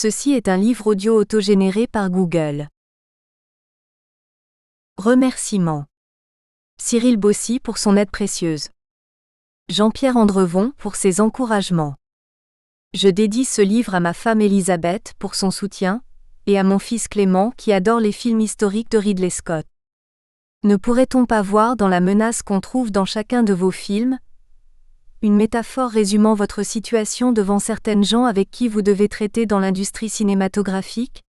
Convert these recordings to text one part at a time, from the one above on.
Ceci est un livre audio autogénéré par Google. Remerciements. Cyril Bossy pour son aide précieuse. Jean-Pierre Andrevon pour ses encouragements. Je dédie ce livre à ma femme Elisabeth pour son soutien, et à mon fils Clément qui adore les films historiques de Ridley Scott. Ne pourrait-on pas voir dans la menace qu'on trouve dans chacun de vos films une métaphore résumant votre situation devant certaines gens avec qui vous devez traiter dans l'industrie cinématographique?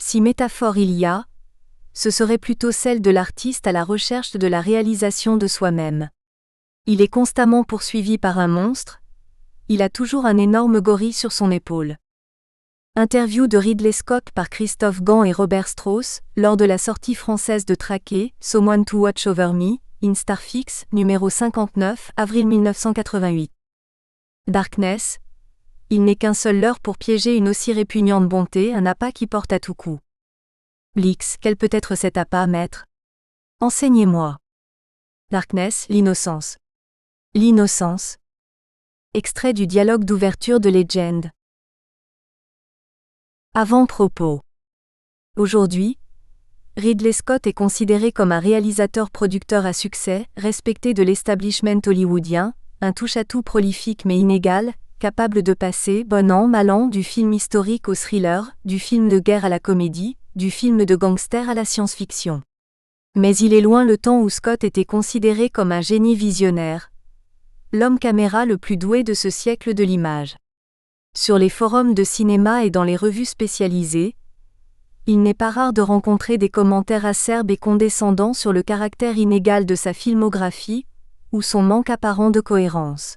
Si métaphore il y a, ce serait plutôt celle de l'artiste à la recherche de la réalisation de soi-même. Il est constamment poursuivi par un monstre, il a toujours un énorme gorille sur son épaule. Interview de Ridley Scott par Christophe Gans et Robert Strauss, lors de la sortie française de Traqué, Someone to Watch Over Me, in Starfix, numéro 59, avril 1988. Darkness. Il n'est qu'un seul leurre pour piéger une aussi répugnante bonté, un appât qui porte à tout coup. Blix, quel peut être cet appât, maître? Enseignez-moi. Darkness, l'innocence. L'innocence. Extrait du dialogue d'ouverture de Legend. Avant-propos. Aujourd'hui, Ridley Scott est considéré comme un réalisateur-producteur à succès, respecté de l'establishment hollywoodien, un touche-à-tout prolifique mais inégal, capable de passer, bon an, mal an, du film historique au thriller, du film de guerre à la comédie, du film de gangster à la science-fiction. Mais il est loin le temps où Scott était considéré comme un génie visionnaire, l'homme caméra le plus doué de ce siècle de l'image. Sur les forums de cinéma et dans les revues spécialisées, il n'est pas rare de rencontrer des commentaires acerbes et condescendants sur le caractère inégal de sa filmographie, ou son manque apparent de cohérence.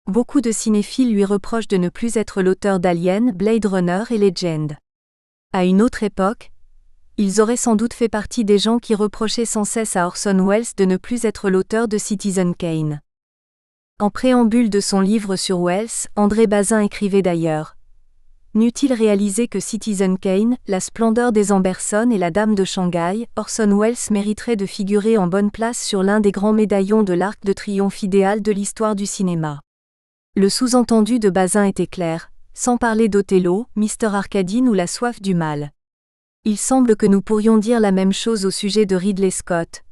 Beaucoup de cinéphiles lui reprochent de ne plus être l'auteur d'Alien, Blade Runner et Legend. À une autre époque, ils auraient sans doute fait partie des gens qui reprochaient sans cesse à Orson Welles de ne plus être l'auteur de Citizen Kane. En préambule de son livre sur Welles, André Bazin écrivait d'ailleurs: n'eût-il réalisé que Citizen Kane, La splendeur des Amberson et La Dame de Shanghai, Orson Welles mériterait de figurer en bonne place sur l'un des grands médaillons de l'Arc de Triomphe idéal de l'histoire du cinéma. Le sous-entendu de Bazin était clair, sans parler d'Othello, Mr. Arkadine ou La soif du mal. Il semble que nous pourrions dire la même chose au sujet de Ridley Scott.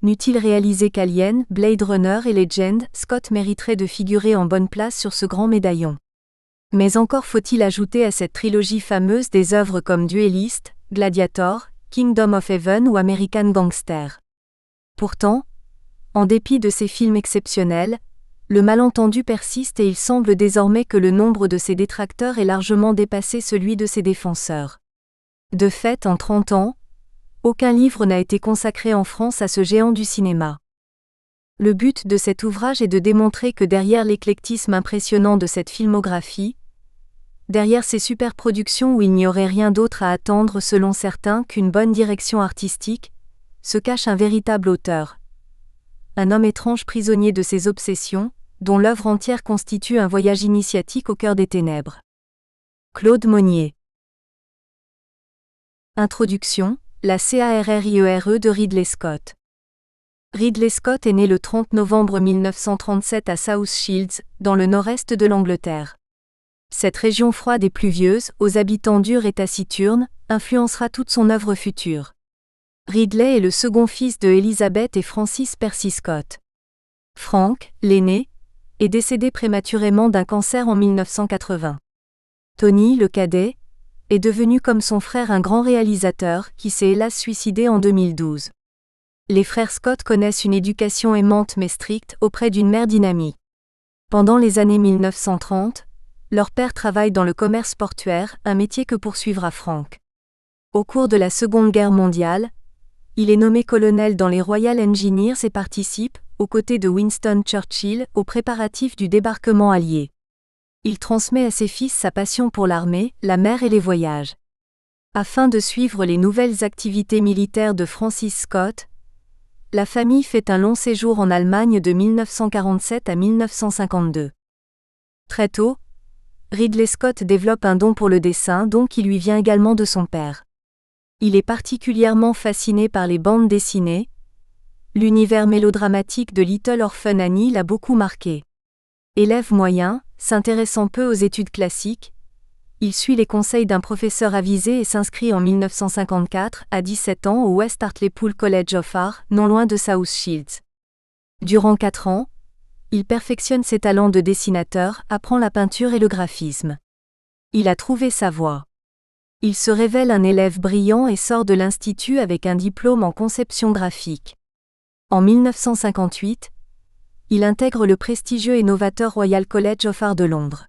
N'eût-il réalisé qu'Alien, Blade Runner et Legend, Scott mériterait de figurer en bonne place sur ce grand médaillon. Mais encore faut-il ajouter à cette trilogie fameuse des œuvres comme Duelist, Gladiator, Kingdom of Heaven ou American Gangster. Pourtant, en dépit de ces films exceptionnels, le malentendu persiste et il semble désormais que le nombre de ses détracteurs ait largement dépassé celui de ses défenseurs. De fait, en 30 ans, aucun livre n'a été consacré en France à ce géant du cinéma. Le but de cet ouvrage est de démontrer que derrière l'éclectisme impressionnant de cette filmographie, derrière ces superproductions où il n'y aurait rien d'autre à attendre selon certains qu'une bonne direction artistique, se cache un véritable auteur. Un homme étrange prisonnier de ses obsessions, dont l'œuvre entière constitue un voyage initiatique au cœur des ténèbres. Claude Monnier. Introduction, la CARRIERE de Ridley Scott. Ridley Scott est né le 30 novembre 1937 à South Shields, dans le nord-est de l'Angleterre. Cette région froide et pluvieuse, aux habitants durs et taciturnes, influencera toute son œuvre future. Ridley est le second fils de Elizabeth et Francis Percy Scott. Frank, l'aîné, est décédé prématurément d'un cancer en 1980. Tony, le cadet, est devenu comme son frère un grand réalisateur qui s'est hélas suicidé en 2012. Les frères Scott connaissent une éducation aimante mais stricte auprès d'une mère dynamique. Pendant les années 1930, leur père travaille dans le commerce portuaire, un métier que poursuivra Frank. Au cours de la Seconde Guerre mondiale, il est nommé colonel dans les Royal Engineers et participe, aux côtés de Winston Churchill, aux préparatifs du débarquement allié. Il transmet à ses fils sa passion pour l'armée, la mer et les voyages. Afin de suivre les nouvelles activités militaires de Francis Scott, la famille fait un long séjour en Allemagne de 1947 à 1952. Très tôt, Ridley Scott développe un don pour le dessin, don qui lui vient également de son père. Il est particulièrement fasciné par les bandes dessinées. L'univers mélodramatique de Little Orphan Annie l'a beaucoup marqué. Élève moyen, s'intéressant peu aux études classiques, Il suit les conseils d'un professeur avisé et s'inscrit en 1954, à 17 ans, au West Hartlepool College of Art, non loin de South Shields. Durant 4 ans, il perfectionne ses talents de dessinateur, apprend la peinture et le graphisme. Il a trouvé sa voie. Il se révèle un élève brillant et sort de l'institut avec un diplôme en conception graphique. En 1958, il intègre le prestigieux et novateur Royal College of Art de Londres.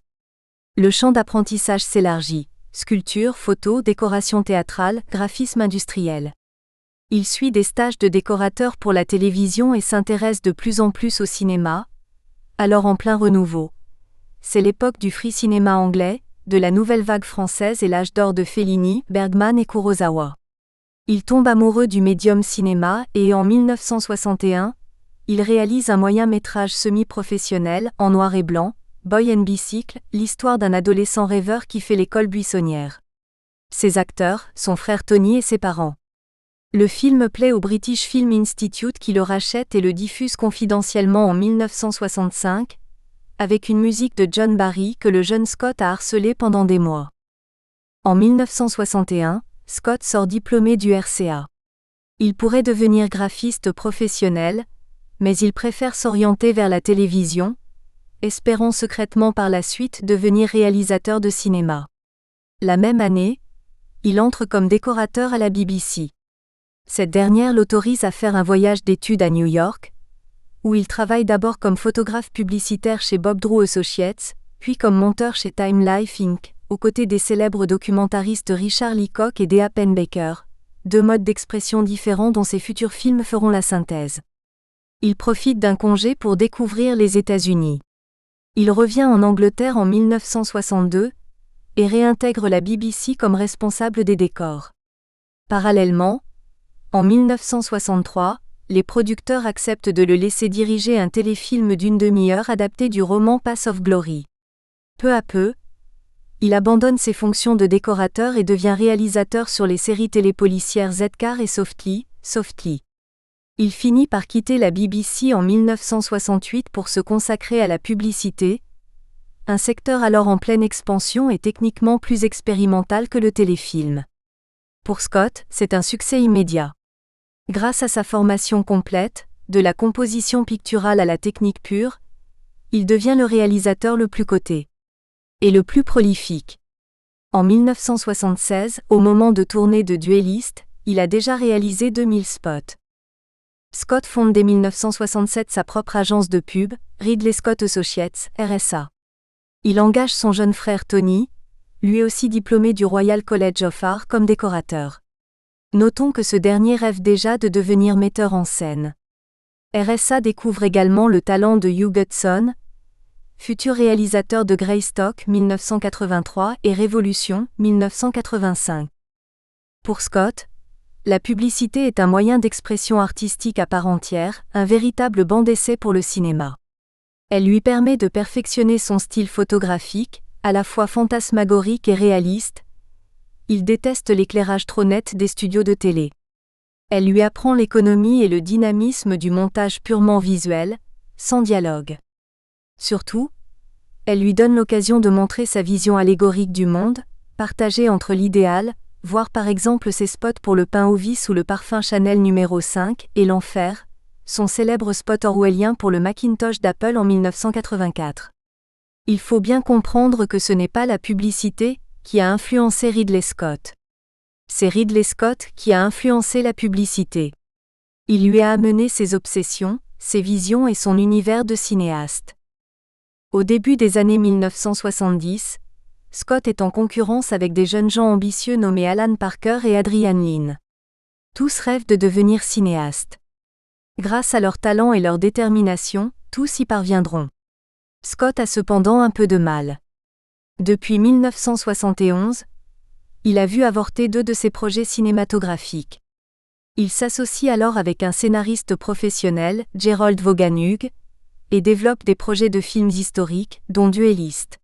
Le champ d'apprentissage s'élargit: sculpture, photo, décoration théâtrale, graphisme industriel. Il suit des stages de décorateur pour la télévision et s'intéresse de plus en plus au cinéma, alors en plein renouveau. C'est l'époque du free cinéma anglais, de la nouvelle vague française et l'âge d'or de Fellini, Bergman et Kurosawa. Il tombe amoureux du médium cinéma et en 1961, il réalise un moyen-métrage semi-professionnel, en noir et blanc, Boy and Bicycle, l'histoire d'un adolescent rêveur qui fait l'école buissonnière. Ses acteurs, son frère Tony et ses parents. Le film plaît au British Film Institute qui le rachète et le diffuse confidentiellement en 1965, avec une musique de John Barry que le jeune Scott a harcelé pendant des mois. En 1961, Scott sort diplômé du RCA. Il pourrait devenir graphiste professionnel, mais il préfère s'orienter vers la télévision, espérant secrètement par la suite devenir réalisateur de cinéma. La même année, il entre comme décorateur à la BBC. Cette dernière l'autorise à faire un voyage d'études à New York, où il travaille d'abord comme photographe publicitaire chez Bob Drew Associates, puis comme monteur chez Time Life Inc., aux côtés des célèbres documentaristes Richard Leacock et Dea Pennebaker, deux modes d'expression différents dont ses futurs films feront la synthèse. Il profite d'un congé pour découvrir les États-Unis. Il revient en Angleterre en 1962 et réintègre la BBC comme responsable des décors. Parallèlement, en 1963, les producteurs acceptent de le laisser diriger un téléfilm d'une demi-heure adapté du roman Paths of Glory. Peu à peu, il abandonne ses fonctions de décorateur et devient réalisateur sur les séries télépolicières Z-Car et Softly. Il finit par quitter la BBC en 1968 pour se consacrer à la publicité, un secteur alors en pleine expansion et techniquement plus expérimental que le téléfilm. Pour Scott, c'est un succès immédiat. Grâce à sa formation complète, de la composition picturale à la technique pure, il devient le réalisateur le plus coté et le plus prolifique. En 1976, au moment de tourner de Duelist, il a déjà réalisé 2000 spots. Scott fonde dès 1967 sa propre agence de pub, Ridley Scott Associates, RSA. Il engage son jeune frère Tony, lui aussi diplômé du Royal College of Art, comme décorateur. Notons que ce dernier rêve déjà de devenir metteur en scène. RSA découvre également le talent de Hugh Hudson, futur réalisateur de Greystock 1983 et Révolution 1985. Pour Scott, la publicité est un moyen d'expression artistique à part entière, un véritable banc d'essai pour le cinéma. Elle lui permet de perfectionner son style photographique, à la fois fantasmagorique et réaliste. Il déteste l'éclairage trop net des studios de télé. Elle lui apprend l'économie et le dynamisme du montage purement visuel, sans dialogue. Surtout, elle lui donne l'occasion de montrer sa vision allégorique du monde, partagée entre l'idéal, voir par exemple ses spots pour le pain au vis ou le parfum Chanel numéro 5, et l'enfer, son célèbre spot orwellien pour le Macintosh d'Apple en 1984. Il faut bien comprendre que ce n'est pas la publicité qui a influencé Ridley Scott. C'est Ridley Scott qui a influencé la publicité. Il lui a amené ses obsessions, ses visions et son univers de cinéaste. Au début des années 1970, Scott est en concurrence avec des jeunes gens ambitieux nommés Alan Parker et Adrian Lyne. Tous rêvent de devenir cinéastes. Grâce à leur talent et leur détermination, tous y parviendront. Scott a cependant un peu de mal. Depuis 1971, il a vu avorter 2 de ses projets cinématographiques. Il s'associe alors avec un scénariste professionnel, Gerald Vaughan Hughes, et développe des projets de films historiques, dont Duelist.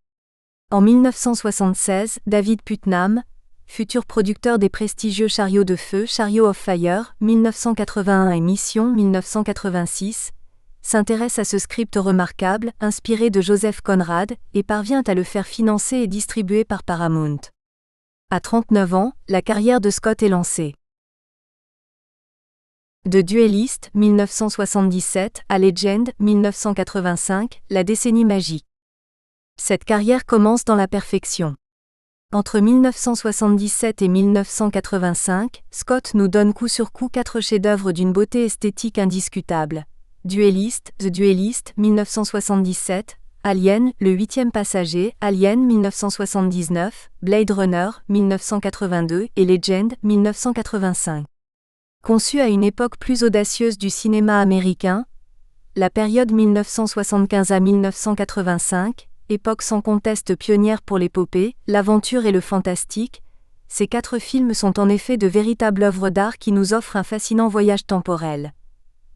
En 1976, David Putnam, futur producteur des prestigieux Chariots de feu, Chariot of Fire, 1981 et Mission 1986, s'intéresse à ce script remarquable, inspiré de Joseph Conrad, et parvient à le faire financer et distribuer par Paramount. À 39 ans, la carrière de Scott est lancée. De Duelist, 1977, à Legend, 1985, la décennie magique. Cette carrière commence dans la perfection. Entre 1977 et 1985, Scott nous donne coup sur coup 4 chefs-d'œuvre d'une beauté esthétique indiscutable. Duelist, The Duelist, 1977, Alien, Le 8e passager, Alien 1979, Blade Runner, 1982 et Legend, 1985. Conçu à une époque plus audacieuse du cinéma américain, la période 1975 à 1985, époque sans conteste pionnière pour l'épopée, l'aventure et le fantastique, ces 4 films sont en effet de véritables œuvres d'art qui nous offrent un fascinant voyage temporel.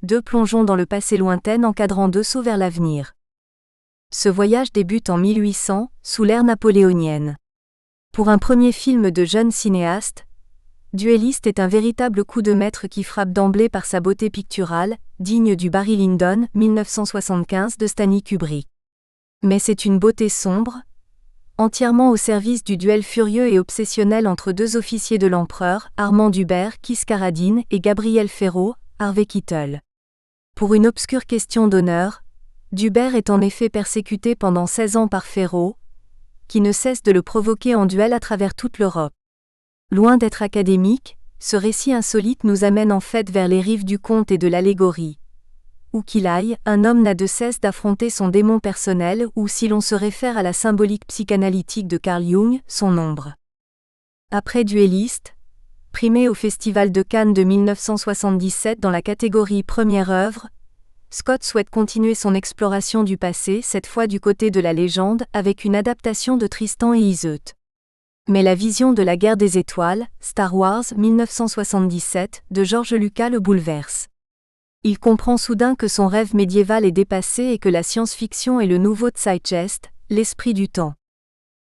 2 plongeons dans le passé lointain encadrant 2 sauts vers l'avenir. Ce voyage débute en 1800, sous l'ère napoléonienne. Pour un premier film de jeune cinéaste, Duelist est un véritable coup de maître qui frappe d'emblée par sa beauté picturale, digne du Barry Lyndon, 1975 de Stanley Kubrick. Mais c'est une beauté sombre, entièrement au service du duel furieux et obsessionnel entre 2 officiers de l'empereur, Armand Dubert, Kiss Carradine, et Gabriel Ferro, Harvey Keitel. Pour une obscure question d'honneur, Dubert est en effet persécuté pendant 16 ans par Ferro, qui ne cesse de le provoquer en duel à travers toute l'Europe. Loin d'être académique, ce récit insolite nous amène en fait vers les rives du conte et de l'allégorie. Où qu'il aille, un homme n'a de cesse d'affronter son démon personnel ou, si l'on se réfère à la symbolique psychanalytique de Carl Jung, son ombre. Après Duelist, primé au Festival de Cannes de 1977 dans la catégorie Première œuvre, Scott souhaite continuer son exploration du passé, cette fois du côté de la légende, avec une adaptation de Tristan et Iseult. Mais la vision de la guerre des étoiles, Star Wars 1977, de George Lucas le bouleverse. Il comprend soudain que son rêve médiéval est dépassé et que la science-fiction est le nouveau Zeitgeist, l'esprit du temps.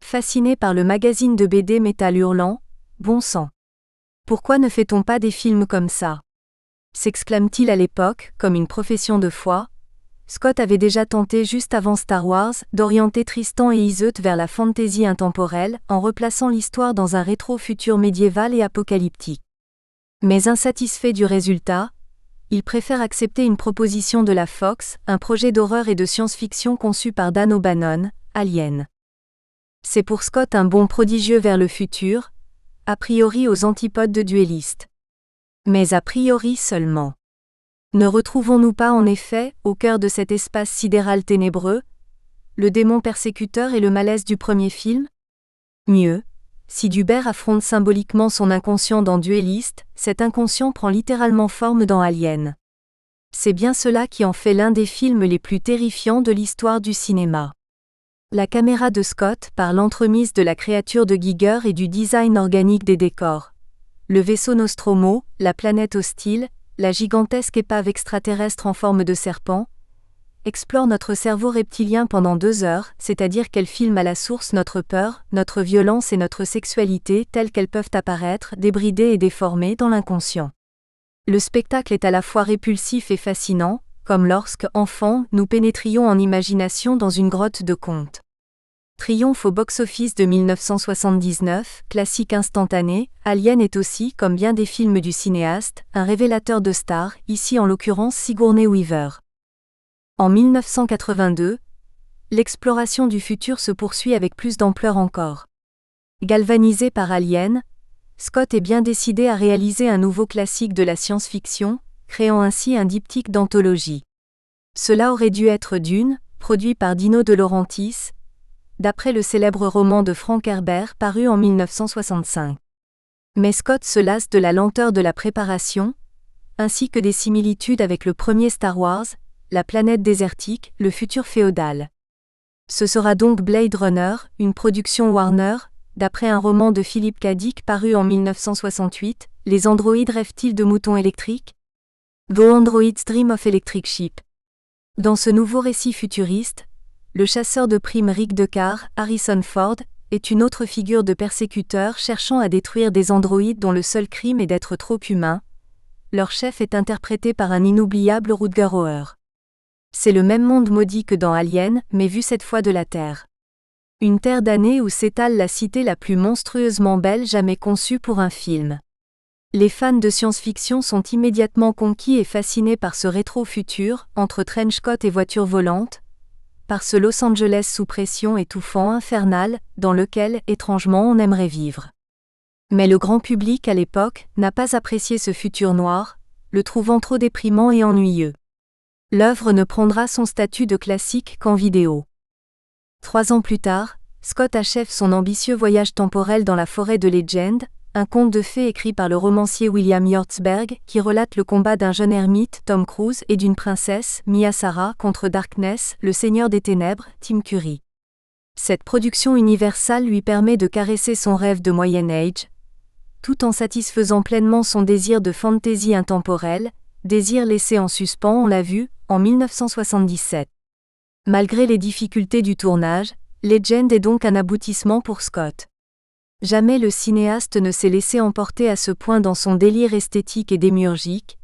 Fasciné par le magazine de BD Métal hurlant, « Bon sang! Pourquoi ne fait-on pas des films comme ça ?» s'exclame-t-il à l'époque, comme une profession de foi. Scott avait déjà tenté juste avant Star Wars d'orienter Tristan et Iseult vers la fantasy intemporelle en replaçant l'histoire dans un rétro-futur médiéval et apocalyptique. Mais insatisfait du résultat, il préfère accepter une proposition de la Fox, un projet d'horreur et de science-fiction conçu par Dan O'Bannon, Alien. C'est pour Scott un bond prodigieux vers le futur, a priori aux antipodes de Duelist. Mais a priori seulement. Ne retrouvons-nous pas en effet, au cœur de cet espace sidéral ténébreux, le démon persécuteur et le malaise du premier film ? Mieux, si Dubert affronte symboliquement son inconscient dans Duelist, cet inconscient prend littéralement forme dans Alien. C'est bien cela qui en fait l'un des films les plus terrifiants de l'histoire du cinéma. La caméra de Scott, par l'entremise de la créature de Giger et du design organique des décors. Le vaisseau Nostromo, la planète hostile, la gigantesque épave extraterrestre en forme de serpent, explore notre cerveau reptilien pendant 2 heures, c'est-à-dire qu'elle filme à la source notre peur, notre violence et notre sexualité telles qu'elles peuvent apparaître, débridées et déformées dans l'inconscient. Le spectacle est à la fois répulsif et fascinant, comme lorsque, enfants, nous pénétrions en imagination dans une grotte de contes. Triomphe au box-office de 1979, classique instantané, Alien est aussi, comme bien des films du cinéaste, un révélateur de stars, ici en l'occurrence Sigourney Weaver. En 1982, l'exploration du futur se poursuit avec plus d'ampleur encore. Galvanisé par Alien, Scott est bien décidé à réaliser un nouveau classique de la science-fiction, créant ainsi un diptyque d'anthologie. Cela aurait dû être Dune, produit par Dino De Laurentiis, d'après le célèbre roman de Frank Herbert paru en 1965. Mais Scott se lasse de la lenteur de la préparation, ainsi que des similitudes avec le premier Star Wars, la planète désertique, le futur féodal. Ce sera donc Blade Runner, une production Warner, d'après un roman de Philip K. Dick paru en 1968, Les androïdes rêvent-ils de moutons électriques ? The Androids Dream of Electric Sheep. Dans ce nouveau récit futuriste, le chasseur de primes Rick Deckard, Harrison Ford, est une autre figure de persécuteur cherchant à détruire des androïdes dont le seul crime est d'être trop humains. Leur chef est interprété par un inoubliable Rutger Hauer. C'est le même monde maudit que dans Alien, mais vu cette fois de la Terre. Une terre damnée où s'étale la cité la plus monstrueusement belle jamais conçue pour un film. Les fans de science-fiction sont immédiatement conquis et fascinés par ce rétro-futur, entre trench-coat et voitures volantes, par ce Los Angeles sous pression étouffant infernal, dans lequel, étrangement, on aimerait vivre. Mais le grand public à l'époque n'a pas apprécié ce futur noir, le trouvant trop déprimant et ennuyeux. L'œuvre ne prendra son statut de classique qu'en vidéo. 3 ans plus tard, Scott achève son ambitieux voyage temporel dans la forêt de Legend, un conte de fées écrit par le romancier William Hjortsberg qui relate le combat d'un jeune ermite, Tom Cruise, et d'une princesse, Mia Sara, contre Darkness, le seigneur des ténèbres, Tim Curry. Cette production universelle lui permet de caresser son rêve de Moyen Âge, tout en satisfaisant pleinement son désir de fantasy intemporelle, désir laissé en suspens, on l'a vu, en 1977. Malgré les difficultés du tournage, Legend est donc un aboutissement pour Scott. Jamais le cinéaste ne s'est laissé emporter à ce point dans son délire esthétique et démiurgique,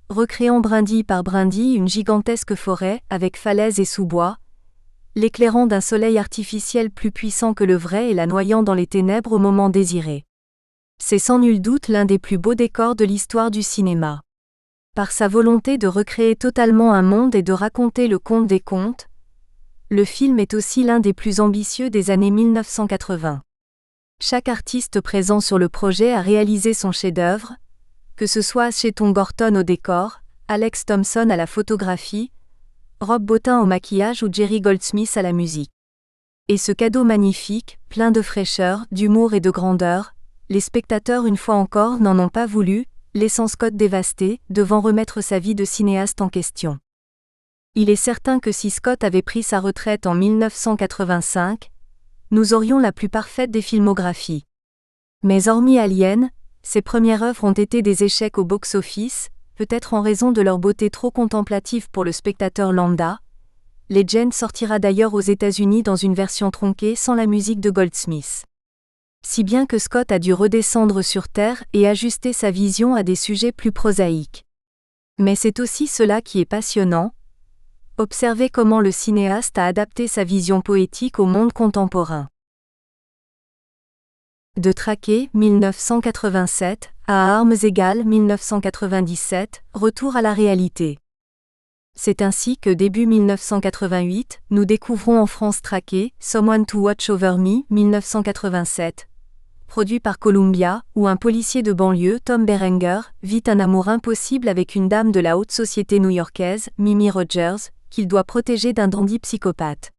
recréant brindille par brindille une gigantesque forêt avec falaises et sous-bois, l'éclairant d'un soleil artificiel plus puissant que le vrai et la noyant dans les ténèbres au moment désiré. C'est sans nul doute l'un des plus beaux décors de l'histoire du cinéma. Par sa volonté de recréer totalement un monde et de raconter le conte des contes, le film est aussi l'un des plus ambitieux des années 1980. Chaque artiste présent sur le projet a réalisé son chef-d'œuvre, que ce soit Asheton Gorton au décor, Alex Thompson à la photographie, Rob Bottin au maquillage ou Jerry Goldsmith à la musique. Et ce cadeau magnifique, plein de fraîcheur, d'humour et de grandeur, les spectateurs une fois encore n'en ont pas voulu, laissant Scott dévasté, devant remettre sa vie de cinéaste en question. Il est certain que si Scott avait pris sa retraite en 1985, nous aurions la plus parfaite des filmographies. Mais hormis Alien, ses premières œuvres ont été des échecs au box-office, peut-être en raison de leur beauté trop contemplative pour le spectateur lambda. Legend sortira d'ailleurs aux États-Unis dans une version tronquée sans la musique de Goldsmith. Si bien que Scott a dû redescendre sur Terre et ajuster sa vision à des sujets plus prosaïques. Mais c'est aussi cela qui est passionnant. Observez comment le cinéaste a adapté sa vision poétique au monde contemporain. De Traqué, 1987, à Armes égales, 1997, retour à la réalité. C'est ainsi que début 1988, nous découvrons en France Traqué, Someone to Watch Over Me, 1987. Produit par Columbia, où un policier de banlieue, Tom Berenger, vit un amour impossible avec une dame de la haute société new-yorkaise, Mimi Rogers, qu'il doit protéger d'un dandy psychopathe.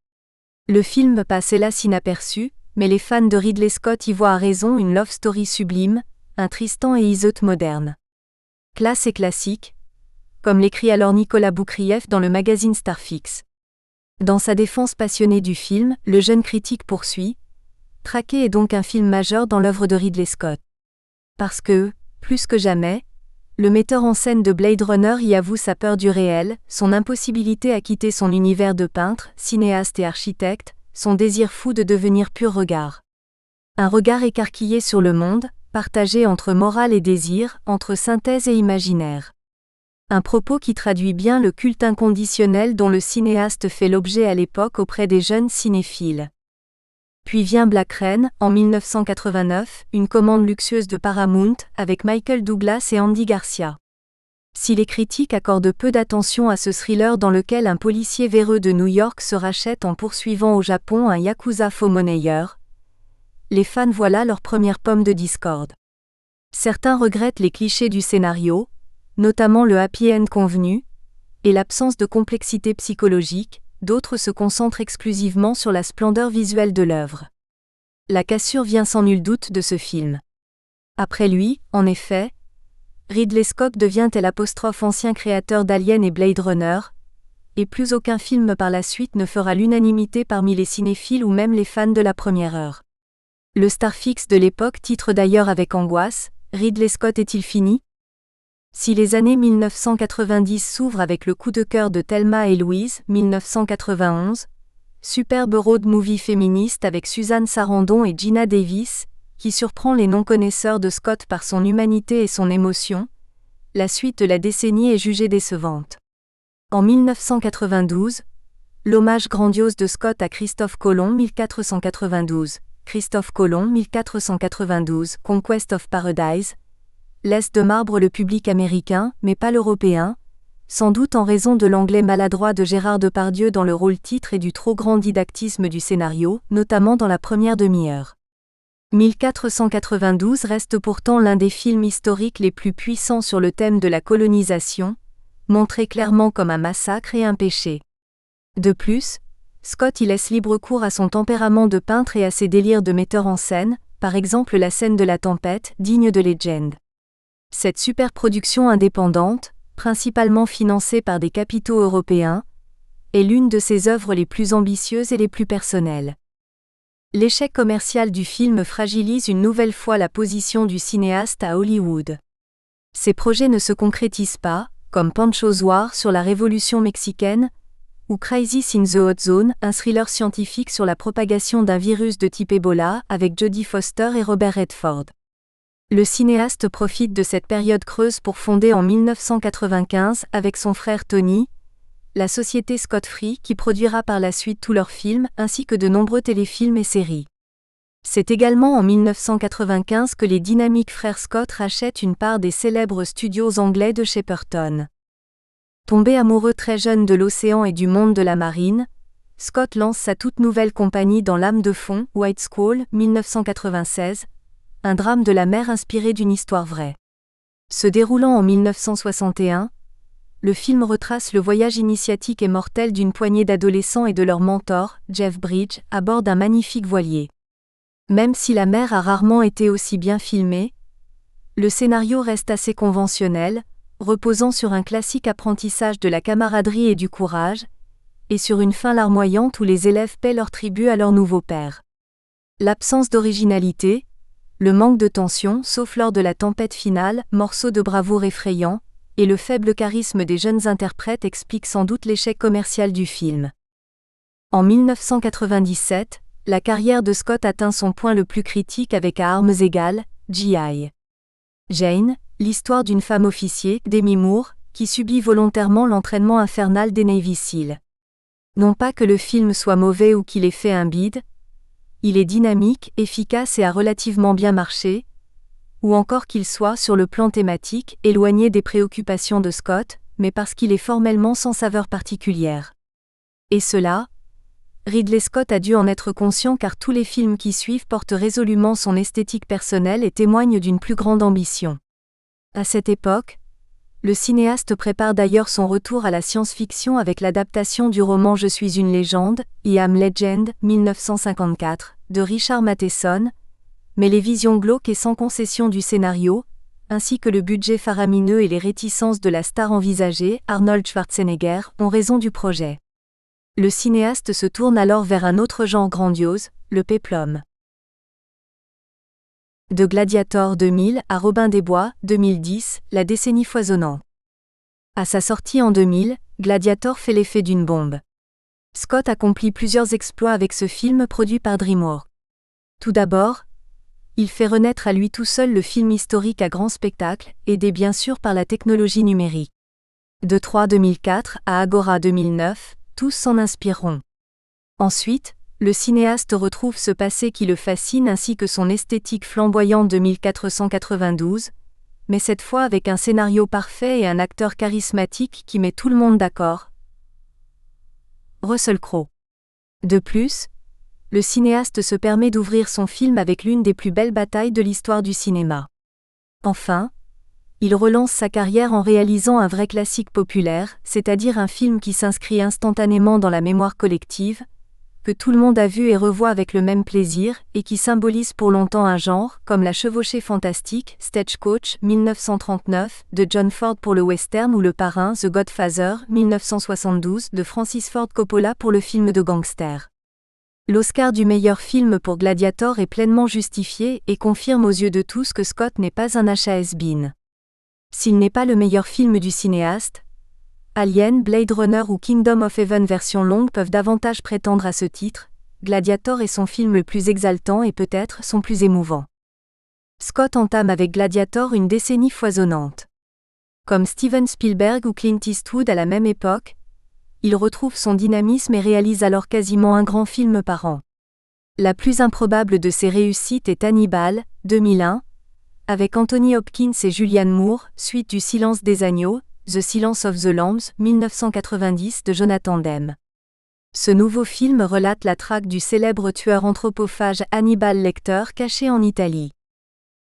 Le film passe hélas inaperçu, mais les fans de Ridley Scott y voient à raison une love story sublime, un Tristan et Iseult moderne. Classe et classique, comme l'écrit alors Nicolas Boukrieff dans le magazine Starfix. Dans sa défense passionnée du film, le jeune critique poursuit « Traqué est donc un film majeur dans l'œuvre de Ridley Scott. Parce que, plus que jamais, le metteur en scène de Blade Runner y avoue sa peur du réel, son impossibilité à quitter son univers de peintre, cinéaste et architecte, son désir fou de devenir pur regard. Un regard écarquillé sur le monde, partagé entre morale et désir, entre synthèse et imaginaire. Un propos qui traduit bien le culte inconditionnel dont le cinéaste fait l'objet à l'époque auprès des jeunes cinéphiles. Puis vient Black Rain, en 1989, une commande luxueuse de Paramount, avec Michael Douglas et Andy Garcia. Si les critiques accordent peu d'attention à ce thriller dans lequel un policier véreux de New York se rachète en poursuivant au Japon un yakuza faux-monnayeur, les fans voient là leur première pomme de discorde. Certains regrettent les clichés du scénario, notamment le happy end convenu, et l'absence de complexité psychologique, d'autres se concentrent exclusivement sur la splendeur visuelle de l'œuvre. La cassure vient sans nul doute de ce film. Après lui, en effet, Ridley Scott devient l'ancien créateur d'Alien et Blade Runner, et plus aucun film par la suite ne fera l'unanimité parmi les cinéphiles ou même les fans de la première heure. Le Starfix de l'époque titre d'ailleurs avec angoisse « Ridley Scott est-il fini ?» Si les années 1990 s'ouvrent avec le coup de cœur de Thelma et Louise, 1991, superbe road movie féministe avec Suzanne Sarandon et Gina Davis, qui surprend les non-connaisseurs de Scott par son humanité et son émotion, la suite de la décennie est jugée décevante. En 1992, l'hommage grandiose de Scott à Christophe Colomb 1492, Christophe Colomb 1492, Conquest of Paradise, laisse de marbre le public américain, mais pas l'européen, sans doute en raison de l'anglais maladroit de Gérard Depardieu dans le rôle-titre et du trop grand didactisme du scénario, notamment dans la première demi-heure. 1492 reste pourtant l'un des films historiques les plus puissants sur le thème de la colonisation, montré clairement comme un massacre et un péché. De plus, Scott y laisse libre cours à son tempérament de peintre et à ses délires de metteur en scène, par exemple la scène de la tempête, digne de Legend. Cette superproduction indépendante, principalement financée par des capitaux européens, est l'une de ses œuvres les plus ambitieuses et les plus personnelles. L'échec commercial du film fragilise une nouvelle fois la position du cinéaste à Hollywood. Ses projets ne se concrétisent pas, comme Pancho's War sur la révolution mexicaine, ou Crisis in the Hot Zone, un thriller scientifique sur la propagation d'un virus de type Ebola avec Jodie Foster et Robert Redford. Le cinéaste profite de cette période creuse pour fonder en 1995, avec son frère Tony, la société Scott Free qui produira par la suite tous leurs films ainsi que de nombreux téléfilms et séries. C'est également en 1995 que les dynamiques frères Scott rachètent une part des célèbres studios anglais de Shepperton. Tombé amoureux très jeune de l'océan et du monde de la marine, Scott lance sa toute nouvelle compagnie dans Lame de fond, White Squall, 1996, un drame de la mer inspiré d'une histoire vraie. Se déroulant en 1961, le film retrace le voyage initiatique et mortel d'une poignée d'adolescents et de leur mentor, Jeff Bridges, à bord d'un magnifique voilier. Même si la mer a rarement été aussi bien filmée, le scénario reste assez conventionnel, reposant sur un classique apprentissage de la camaraderie et du courage, et sur une fin larmoyante où les élèves paient leur tribut à leur nouveau père. L'absence d'originalité, le manque de tension, sauf lors de la tempête finale, morceau de bravoure effrayant, et le faible charisme des jeunes interprètes expliquent sans doute l'échec commercial du film. En 1997, la carrière de Scott atteint son point le plus critique avec À armes égales, G.I. Jane, l'histoire d'une femme officier, Demi Moore, qui subit volontairement l'entraînement infernal des Navy Seals. Non pas que le film soit mauvais ou qu'il ait fait un bide, il est dynamique, efficace et a relativement bien marché, ou encore qu'il soit, sur le plan thématique, éloigné des préoccupations de Scott, mais parce qu'il est formellement sans saveur particulière. Et cela, Ridley Scott a dû en être conscient car tous les films qui suivent portent résolument son esthétique personnelle et témoignent d'une plus grande ambition. À cette époque, le cinéaste prépare d'ailleurs son retour à la science-fiction avec l'adaptation du roman Je suis une légende, I Am Legend, 1954, de Richard Matheson, mais les visions glauques et sans concession du scénario, ainsi que le budget faramineux et les réticences de la star envisagée, Arnold Schwarzenegger, ont raison du projet. Le cinéaste se tourne alors vers un autre genre grandiose, le péplum. De Gladiator 2000 à Robin des Bois, 2010, la décennie foisonnante. À sa sortie en 2000, Gladiator fait l'effet d'une bombe. Scott accomplit plusieurs exploits avec ce film produit par DreamWorks. Tout d'abord, il fait renaître à lui tout seul le film historique à grand spectacle, aidé bien sûr par la technologie numérique. De 3 2004 à Agora 2009, tous s'en inspireront. Ensuite, le cinéaste retrouve ce passé qui le fascine ainsi que son esthétique flamboyante de 1492, mais cette fois avec un scénario parfait et un acteur charismatique qui met tout le monde d'accord. Russell Crowe. De plus, le cinéaste se permet d'ouvrir son film avec l'une des plus belles batailles de l'histoire du cinéma. Enfin, il relance sa carrière en réalisant un vrai classique populaire, c'est-à-dire un film qui s'inscrit instantanément dans la mémoire collective, que tout le monde a vu et revoit avec le même plaisir, et qui symbolise pour longtemps un genre, comme la chevauchée fantastique, Stagecoach, 1939, de John Ford pour le western ou Le Parrain, The Godfather, 1972, de Francis Ford Coppola pour le film de gangster. L'Oscar du meilleur film pour Gladiator est pleinement justifié et confirme aux yeux de tous que Scott n'est pas un achat has-been. S'il n'est pas le meilleur film du cinéaste, Alien, Blade Runner ou Kingdom of Heaven version longue peuvent davantage prétendre à ce titre. Gladiator est son film le plus exaltant et peut-être son plus émouvant. Scott entame avec Gladiator une décennie foisonnante. Comme Steven Spielberg ou Clint Eastwood à la même époque, il retrouve son dynamisme et réalise alors quasiment un grand film par an. La plus improbable de ses réussites est Hannibal, 2001, avec Anthony Hopkins et Julianne Moore, suite du Silence des agneaux, The Silence of the Lambs, 1990 de Jonathan Demme. Ce nouveau film relate la traque du célèbre tueur anthropophage Hannibal Lecter caché en Italie.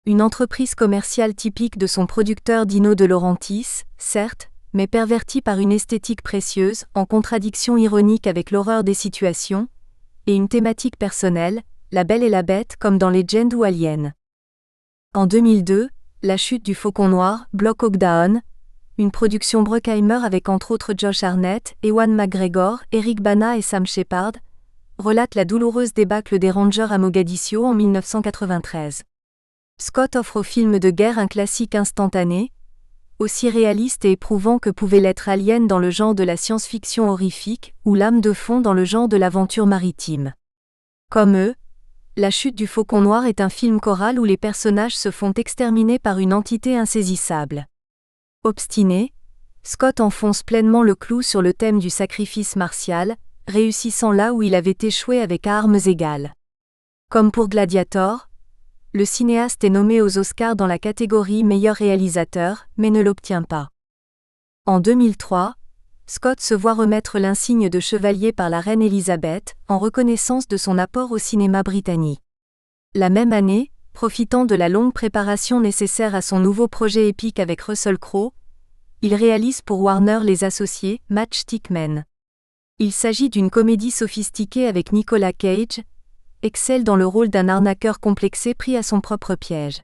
Une entreprise commerciale typique de son producteur Dino De Laurentiis, certes, mais pervertie par une esthétique précieuse, en contradiction ironique avec l'horreur des situations, et une thématique personnelle, La Belle et la Bête comme dans Legend ou Alien. En 2002, La chute du faucon noir, Block Hawk Down, une production Bruckheimer avec entre autres Josh Hartnett, Ewan McGregor, Eric Bana et Sam Shepard, relate la douloureuse débâcle des Rangers à Mogadiscio en 1993. Scott offre au film de guerre un classique instantané, aussi réaliste et éprouvant que pouvait l'être Alien dans le genre de la science-fiction horrifique, ou Lame de fond dans le genre de l'aventure maritime. Comme eux, La chute du faucon noir est un film choral où les personnages se font exterminer par une entité insaisissable. Obstiné, Scott enfonce pleinement le clou sur le thème du sacrifice martial, réussissant là où il avait échoué avec armes égales. Comme pour Gladiator, le cinéaste est nommé aux Oscars dans la catégorie meilleur réalisateur, mais ne l'obtient pas. En 2003, Scott se voit remettre l'insigne de chevalier par la reine Elisabeth, en reconnaissance de son apport au cinéma britannique. La même année, profitant de la longue préparation nécessaire à son nouveau projet épique avec Russell Crowe, il réalise pour Warner Les Associés, Matchstick Men. Il s'agit d'une comédie sophistiquée avec Nicolas Cage, excelle dans le rôle d'un arnaqueur complexé pris à son propre piège.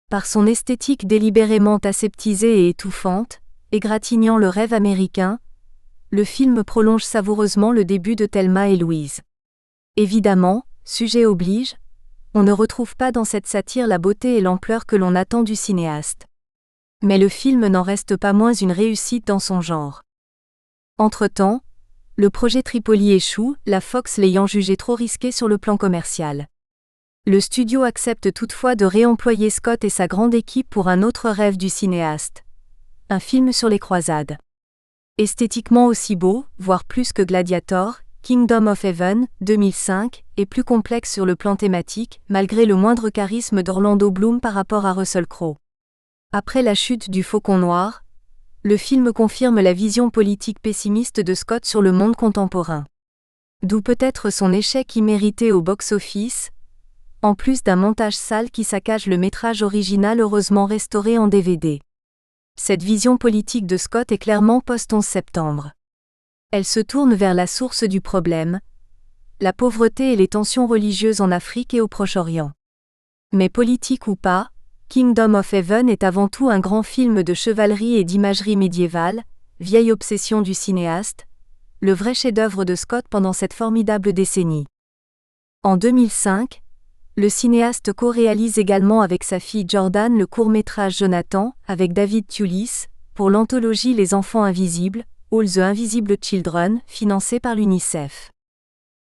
Par son esthétique délibérément aseptisée et étouffante, égratignant le rêve américain, le film prolonge savoureusement le début de Thelma et Louise. Évidemment, sujet oblige, on ne retrouve pas dans cette satire la beauté et l'ampleur que l'on attend du cinéaste. Mais le film n'en reste pas moins une réussite dans son genre. Entre-temps, le projet Tripoli échoue, la Fox l'ayant jugé trop risqué sur le plan commercial. Le studio accepte toutefois de réemployer Scott et sa grande équipe pour un autre rêve du cinéaste. Un film sur les croisades. Esthétiquement aussi beau, voire plus que Gladiator, Kingdom of Heaven, 2005, est plus complexe sur le plan thématique, malgré le moindre charisme d'Orlando Bloom par rapport à Russell Crowe. Après la chute du faucon noir, le film confirme la vision politique pessimiste de Scott sur le monde contemporain. D'où peut-être son échec immérité au box-office, en plus d'un montage sale qui saccage le métrage original heureusement restauré en DVD. Cette vision politique de Scott est clairement post-11 septembre. Elle se tourne vers la source du problème, la pauvreté et les tensions religieuses en Afrique et au Proche-Orient. Mais politique ou pas, Kingdom of Heaven est avant tout un grand film de chevalerie et d'imagerie médiévale, vieille obsession du cinéaste, le vrai chef-d'œuvre de Scott pendant cette formidable décennie. En 2005, le cinéaste co-réalise également avec sa fille Jordan le court-métrage Jonathan, avec David Thewlis, pour l'anthologie Les Enfants Invisibles, All the Invisible Children, financée par l'UNICEF.